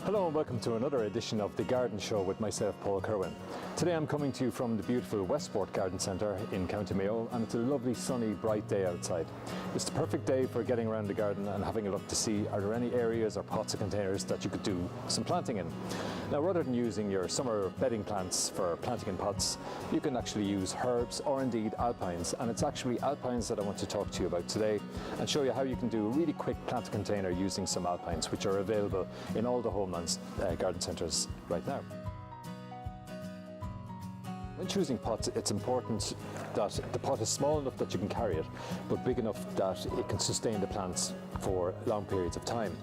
Hello and welcome to another edition of The Garden Show with myself, Paul Kerwin. Today I'm coming to you from the beautiful Westport Garden Centre in County Mayo, and it's a lovely sunny bright day outside. It's the perfect day for getting around the garden and having a look to see are there any areas or pots or containers that you could do some planting in. Now, rather than using your summer bedding plants for planting in pots, you can actually use herbs or indeed alpines, and it's actually alpines that I want to talk to you about today and show you how you can do a really quick plant container using some alpines, which are available in all the Homeland garden centres right now. When choosing pots, it's important that the pot is small enough that you can carry it, but big enough that it can sustain the plants for long periods of time.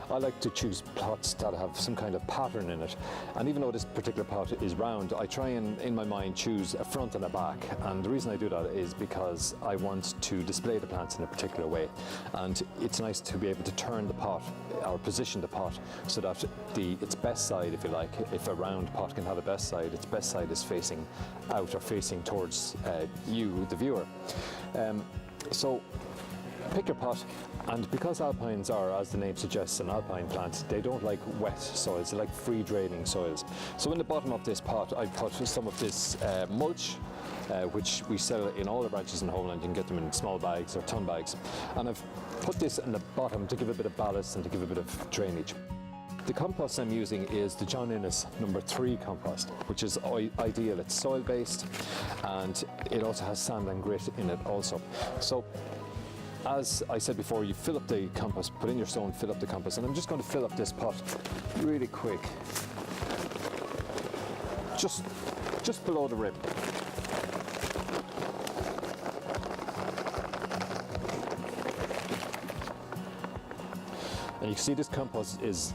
I like to choose pots that have some kind of pattern in it, and even though this particular pot is round, I try and, in my mind, choose a front and a back, and the reason I do that is because I want to display the plants in a particular way, and it's nice to be able to turn the pot or position the pot so that its best side, if you like, if a round pot can have a best side, its best side is facing out or facing towards you, the viewer. So pick your pot, and because alpines are, as the name suggests, an alpine plant, they don't like wet soils, they like free draining soils. So in the bottom of this pot I put some of this mulch, which we sell in all the branches in Homeland. You can get them in small bags or ton bags, and I've put this in the bottom to give a bit of ballast and to give a bit of drainage. The compost I'm using is the John Innes number 3 compost, which is ideal. It's soil based and it also has sand and grit in it also. So as I said before, you fill up the compost, put in your stone, fill up the compost, and I'm just going to fill up this pot really quick, just below the rim. And you can see this compost is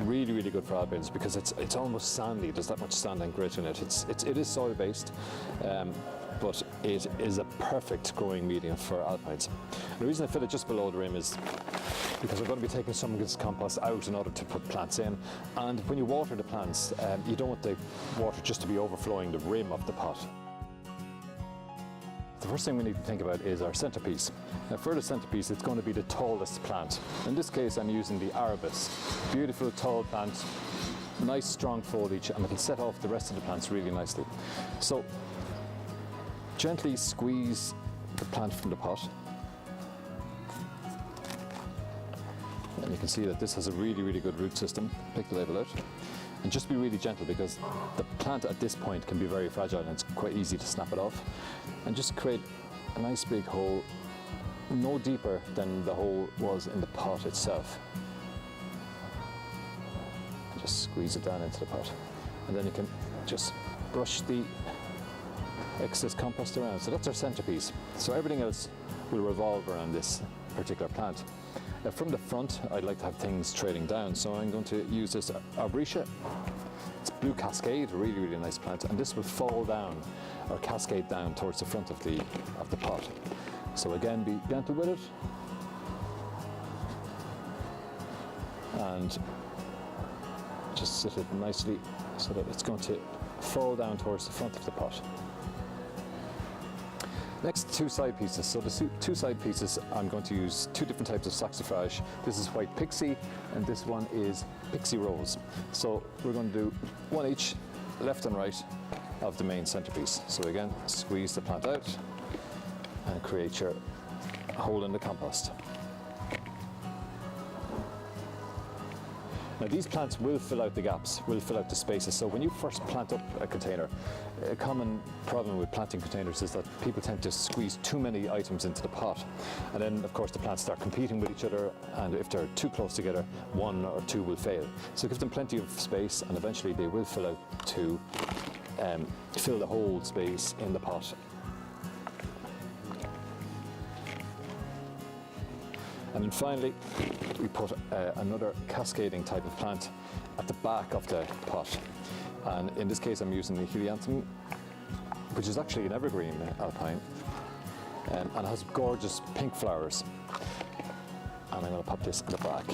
really good for alpines because it's almost sandy. There's that much sand and grit in it. It is soil based, but it is a perfect growing medium for alpines. And the reason I fill it just below the rim is because I'm going to be taking some of this compost out in order to put plants in. And when you water the plants, you don't want the water just to be overflowing the rim of the pot. The first thing we need to think about is our centerpiece. Now, for the centerpiece, it's going to be the tallest plant. In this case, I'm using the Arabis. Beautiful tall plant, nice strong foliage, and it'll set off the rest of the plants really nicely. So gently squeeze the plant from the pot. And you can see that this has a really good root system. Pick the label out. And just be really gentle because the plant at this point can be very fragile and it's quite easy to snap it off. And just create a nice big hole, no deeper than the hole was in the pot itself. And just squeeze it down into the pot. And then you can just brush the excess compost around. So that's our centerpiece. So everything else will revolve around this particular plant. Now from the front, I'd like to have things trailing down, so I'm going to use this Arbrecia. It's Blue Cascade, a really nice plant, and this will fall down or cascade down towards the front of the pot. So again, be gentle with it, and just sit it nicely so that it's going to fall down towards the front of the pot. Next, 2 side pieces. So the 2 side pieces, I'm going to use 2 different types of saxifrage. This is white pixie, and this one is pixie rose. So we're going to do 1 each, left and right, of the main centerpiece. So again, squeeze the plant out and create your hole in the compost. Now these plants will fill out the gaps, will fill out the spaces. So when you first plant up a container, a common problem with planting containers is that people tend to squeeze too many items into the pot. And then of course the plants start competing with each other, and if they're too close together, 1 or 2 will fail. So give them plenty of space and eventually they will fill out to fill the whole space in the pot. And then finally, we put another cascading type of plant at the back of the pot. And in this case, I'm using the helianthemum, which is actually an evergreen alpine, and has gorgeous pink flowers. And I'm going to pop this in the back.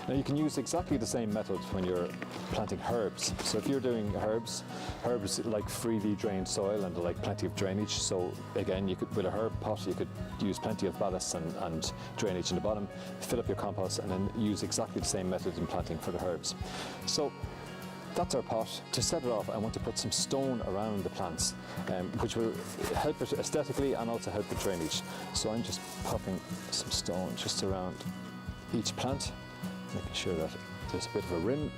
Now you can use exactly the same method when you're planting herbs. So if you're doing herbs like freely drained soil and like plenty of drainage. So again, you could, with a herb pot, you could use plenty of ballast and drainage in the bottom, fill up your compost, and then use exactly the same method in planting for the herbs. So that's our pot. To set it off, I want to put some stone around the plants, which will help it aesthetically and also help the drainage. So I'm just popping some stone just around each plant, making sure that there's a bit of a rim.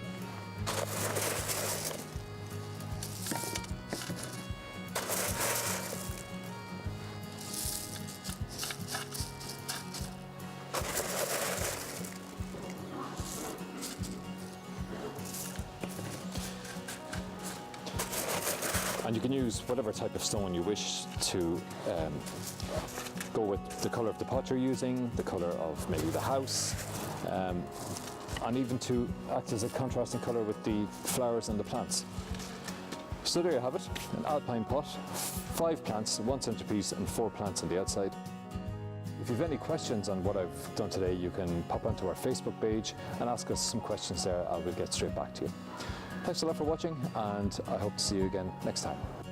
And you can use whatever type of stone you wish to go with the colour of the pot you're using, the colour of maybe the house, and even to act as a contrasting colour with the flowers and the plants. So there you have it, an alpine pot, 5 plants, 1 centrepiece and 4 plants on the outside. If you have any questions on what I've done today, you can pop onto our Facebook page and ask us some questions there. I will get straight back to you. Thanks a lot for watching, and I hope to see you again next time.